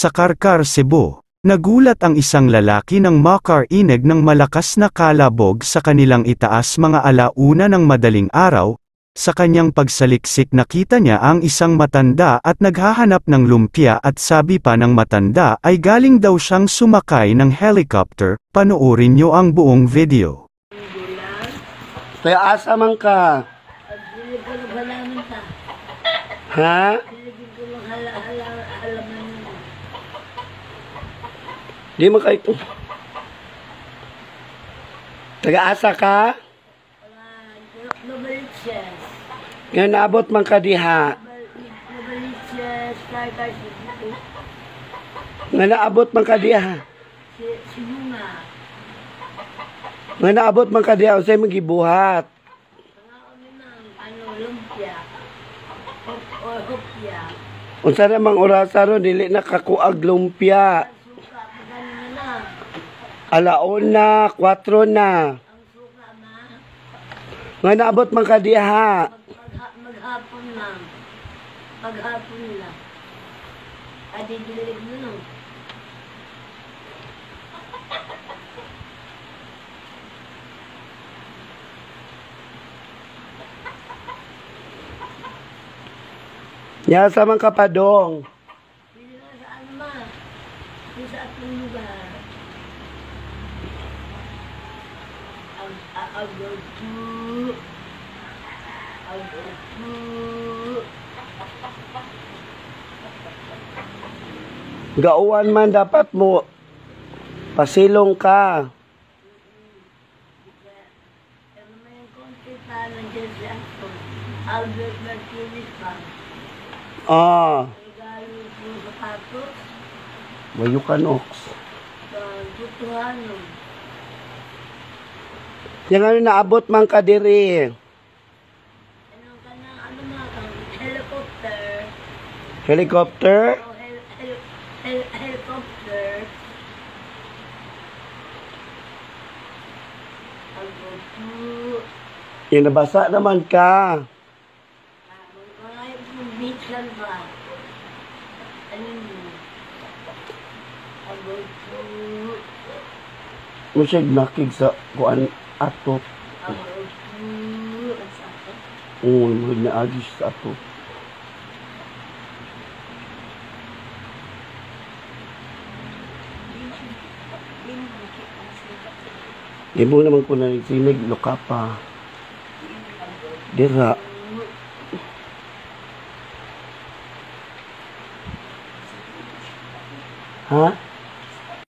Sa Karkar, Cebu, nagulat ang isang lalaki nang makarinig ng malakas na kalabog sa kanilang itaas mga alauna ng madaling araw. Sa kanyang pagsaliksik nakita niya ang isang matanda at naghahanap ng lumpia at sabi pa ng matanda ay galing daw siyang sumakay ng helicopter. Panoorin niyo ang buong video. Kaya asa man ka? Ha? Di mo kayo. Taga-asa ka? Nga naabot man ka diha. Nga naabot man ka diha. Nga naabot man ka diha. Usay magibuhat. Unsa namang orasa ron dili na kakuag lumpia. Alauna, 4 na. Nga naabot man ka diha. Maghapon lang. Maghapon lang. Adi dilig mo no. Yasa man ka pa dong. Pili na sa ano ma. Pili sa atong lugar. Gauwan man dapat mo pasilong ka. Albert Martinez pa. Ah, Regalo po sapatos. wayo ka nox. Tutuhanon. Yang ano naabot man ka diri. Ano ka na, ano mga kang helicopter. Helicopter? O helicopter. Yung nabasa naman ka. Mga yung beach lang ba? Ano mo? Musyag nakig sa kuan ato. Oo, mo na agis sa ato. Di mo naman ko nagsinig, luka pa. Dira. Ha?